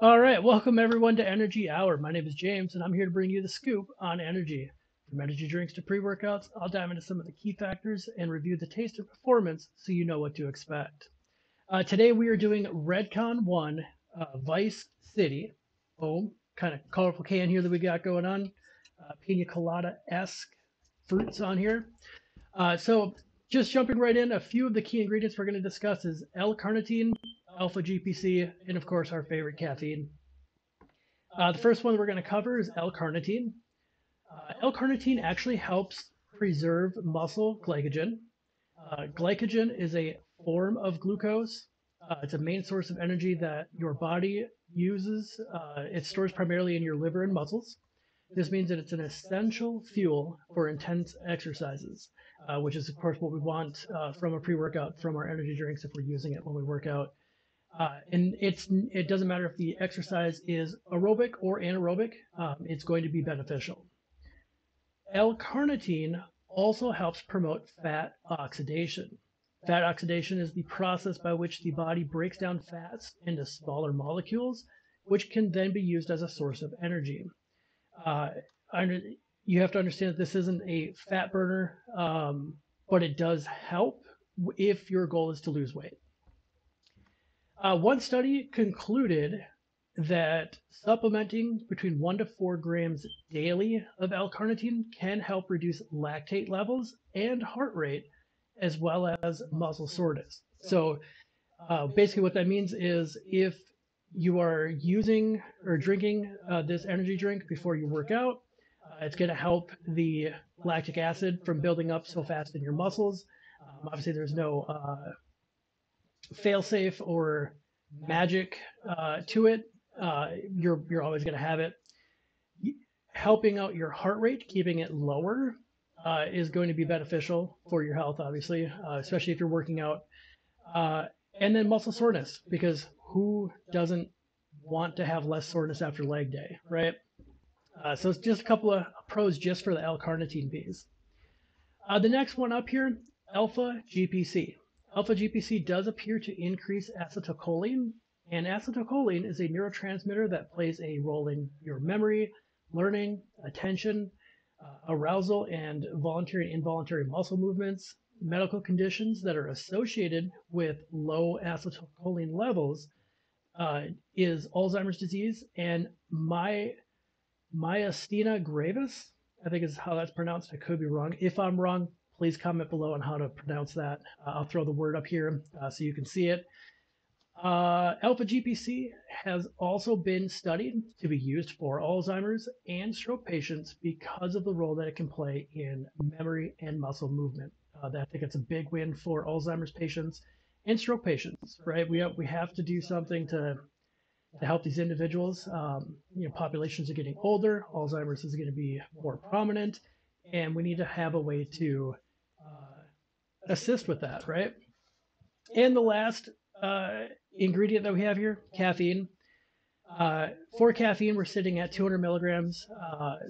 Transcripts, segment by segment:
All right, welcome everyone to Energy Hour. My name is James, and I'm here to bring you the scoop on energy. From energy drinks to pre-workouts, I'll dive into some of the key factors and review the taste and performance so you know what to expect. Today we are doing Redcon1 Vice City. Boom, kind of colorful can here that we got going on. Pina colada-esque fruits on here. So just jumping right in, a few of the key ingredients we're going to discuss is L-carnitine, alpha GPC, and of course our favorite caffeine. The first one we're going to cover is L-carnitine. L-carnitine actually helps preserve muscle glycogen. Glycogen is a form of glucose. It's a main source of energy that your body uses. It stores primarily in your liver and muscles. This means that it's an essential fuel for intense exercises, which is, of course, what we want from a pre-workout, from our energy drinks if we're using it when we work out. And it doesn't matter if the exercise is aerobic or anaerobic, it's going to be beneficial. L-carnitine also helps promote fat oxidation. Fat oxidation is the process by which the body breaks down fats into smaller molecules, which can then be used as a source of energy. Uh, you have to understand that this isn't a fat burner, but it does help if your goal is to lose weight. One study concluded that supplementing between 1 to 4 grams daily of L-carnitine can help reduce lactate levels and heart rate, as well as muscle soreness. So basically what that means is if you are using or drinking this energy drink before you work out, it's going to help the lactic acid from building up so fast in your muscles. Obviously, there's no fail-safe or magic to it. You're always going to have it. Helping out your heart rate, keeping it lower, is going to be beneficial for your health, obviously, especially if you're working out. And then muscle soreness, because who doesn't want to have less soreness after leg day, right? So it's just a couple of pros just for the L-carnitine piece. The next one up here, alpha GPC. Alpha GPC does appear to increase acetylcholine, and acetylcholine is a neurotransmitter that plays a role in your memory, learning, attention, arousal, and voluntary and involuntary muscle movements. Medical conditions that are associated with low acetylcholine levels is Alzheimer's disease and myasthenia gravis, I think is how that's pronounced. I could be wrong. If I'm wrong, please comment below on how to pronounce that. I'll throw the word up here so you can see it. Alpha GPC has also been studied to be used for Alzheimer's and stroke patients because of the role that it can play in memory and muscle movement. I think it's a big win for Alzheimer's patients and stroke patients, right? We have to do something to help these individuals. Populations are getting older, Alzheimer's is going to be more prominent, and we need to have a way to assist with that, right? And the last ingredient that we have here, caffeine. For caffeine, we're sitting at 200 milligrams,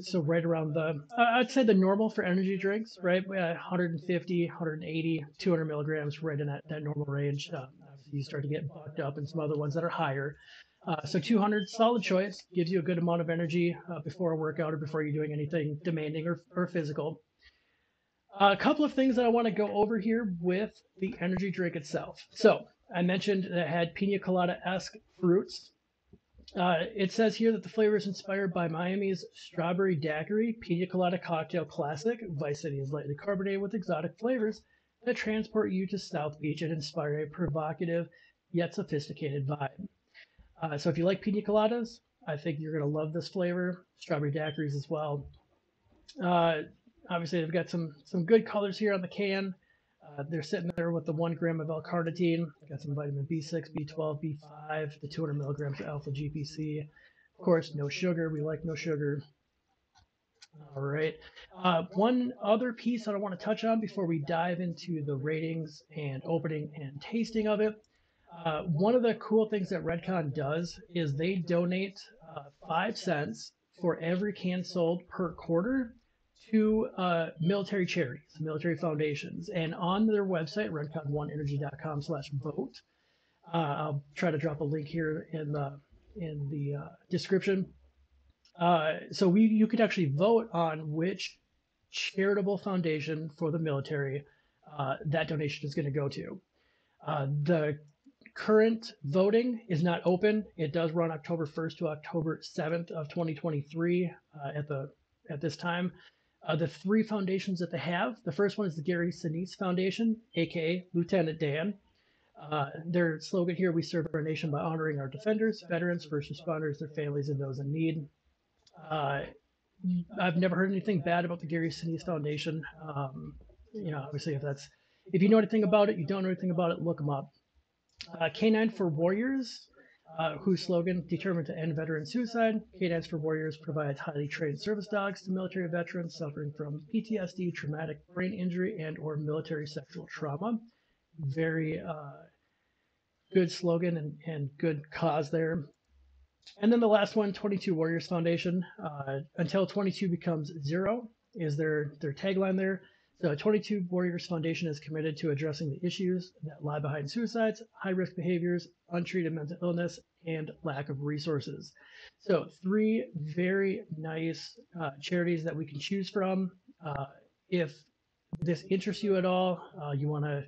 so right around I'd say the normal for energy drinks, right? 150, 180, 200 milligrams, right in that normal range. Obviously, you start to get bucked up in some other ones that are higher. So 200, solid choice, gives you a good amount of energy before a workout or before you're doing anything demanding or physical. A couple of things that I want to go over here with the energy drink itself. So I mentioned that it had pina colada-esque fruits. It says here that the flavor is inspired by Miami's strawberry daiquiri pina colada cocktail classic. Vice City is lightly carbonated with exotic flavors that transport you to South Beach and inspire a provocative yet sophisticated vibe. So if you like pina coladas, I think you're going to love this flavor. Strawberry daiquiris as well. Obviously, they've got some good colors here on the can. They're sitting there with the 1 gram of L-carnitine. Got some vitamin B6, B12, B5, the 200 milligrams of alpha GPC. Of course, no sugar. We like no sugar. All right. One other piece that I want to touch on before we dive into the ratings and opening and tasting of it. One of the cool things that Redcon does is they donate 5 cents for every can sold per quarter to military charities, military foundations. And on their website, redcon1energy.com/vote, I'll try to drop a link here in in the description. So you could actually vote on which charitable foundation for the military that donation is going to go to. The current voting is not open. It does run October 1st to October 7th of 2023 at this time. The three foundations that they have, the first one is the Gary Sinise Foundation, aka Lieutenant Dan. Their slogan here: "We serve our nation by honoring our defenders, veterans, first responders, their families, and those in need." Uh, I've never heard anything bad about the Gary Sinise Foundation. Obviously, if you know anything about it, you don't know anything about it, look them up. K9 for Warriors, whose slogan, "Determined to End Veteran Suicide." K9s for Warriors provides highly trained service dogs to military veterans suffering from PTSD, traumatic brain injury, and or military sexual trauma. Very good slogan and good cause there. And then the last one, 22 Warriors Foundation. Until 22 becomes zero is their tagline there. The 22 Warriors Foundation is committed to addressing the issues that lie behind suicides, high-risk behaviors, untreated mental illness, and lack of resources. So three very nice charities that we can choose from. If this interests you at all, you want to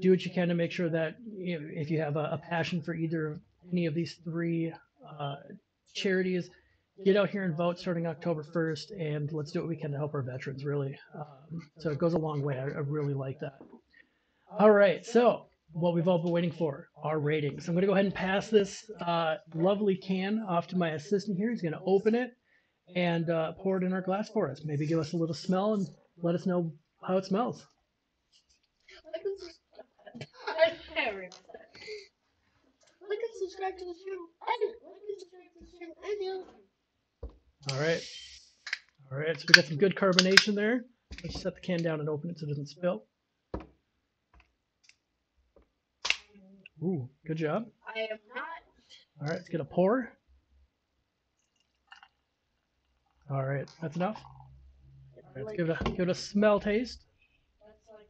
do what you can to make sure that if you have a passion for any of these three charities, get out here and vote starting October 1st, and let's do what we can to help our veterans, really. So it goes a long way. I really like that. All right, so what we've all been waiting for, our ratings. I'm going to go ahead and pass this lovely can off to my assistant here. He's going to open it and pour it in our glass for us. Maybe give us a little smell and let us know how it smells. Like and subscribe to the channel. All right. All right, so we got some good carbonation there. Let's set the can down and open it so it doesn't spill. Ooh, good job. I am not. All right, let's get a pour. All right, that's enough. All right, let's give it a smell taste. That's like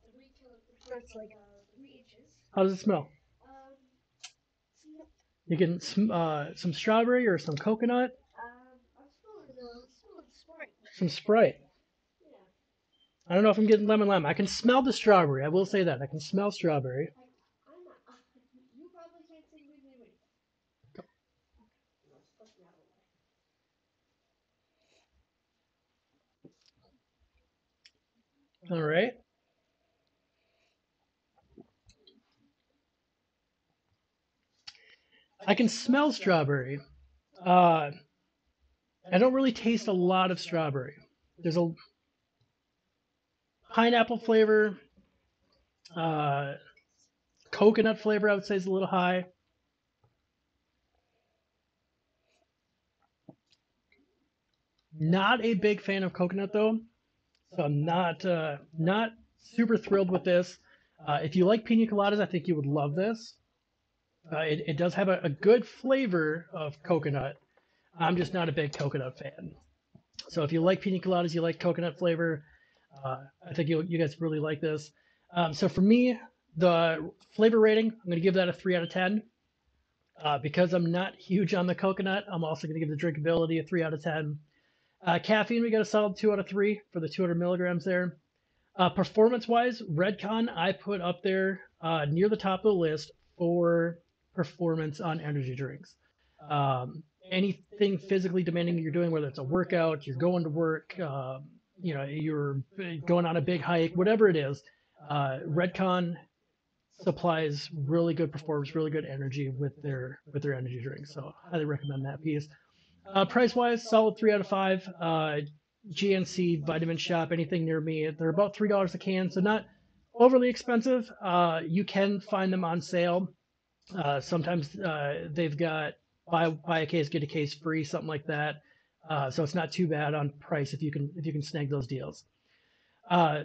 that's like 3 inches. How does it smell? You getting some strawberry or some coconut? I'm smelling Sprite. Some Sprite. Yeah. I don't know if I'm getting lemon lime. I can smell the strawberry. I will say that. I can smell strawberry. I'm not. You probably can't see me. All right. I can smell strawberry. I don't really taste a lot of strawberry. There's a pineapple flavor, coconut flavor, I would say, is a little high. Not a big fan of coconut though, so I'm not super thrilled with this. If you like pina coladas, I think you would love this. It does have a good flavor of coconut. I'm just not a big coconut fan. So if you like pina coladas, you like coconut flavor, I think you guys really like this. So for me, the flavor rating, I'm going to give that a 3 out of 10. Because I'm not huge on the coconut, I'm also going to give the drinkability a 3 out of 10. Caffeine, we got a solid 2 out of 3 for the 200 milligrams there. Performance-wise, Redcon I put up there near the top of the list for performance on energy drinks. Anything physically demanding you're doing, whether it's a workout, you're going to work, you're going on a big hike, whatever it is, Redcon supplies really good performance, really good energy with their energy drinks. So highly recommend that piece. Price-wise, solid 3 out of 5. GNC, Vitamin Shop, anything near me, they're about $3 a can, so not overly expensive. You can find them on sale. Sometimes they've got buy a case, get a case free, something like that. So it's not too bad on price if you can snag those deals.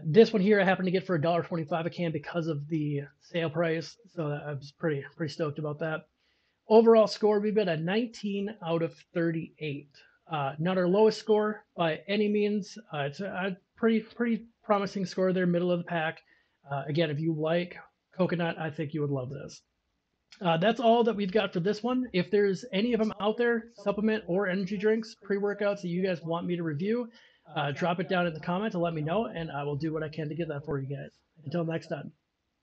This one here I happened to get for $1.25 a can because of the sale price, so I was pretty stoked about that. Overall score, we've got a 19 out of 38. Not our lowest score by any means. It's a pretty promising score there, middle of the pack. Again, if you like coconut, I think you would love this. That's all that we've got for this one. If there's any of them out there, supplement or energy drinks, pre-workouts that you guys want me to review, drop it down in the comments and let me know, and I will do what I can to get that for you guys. Until next time.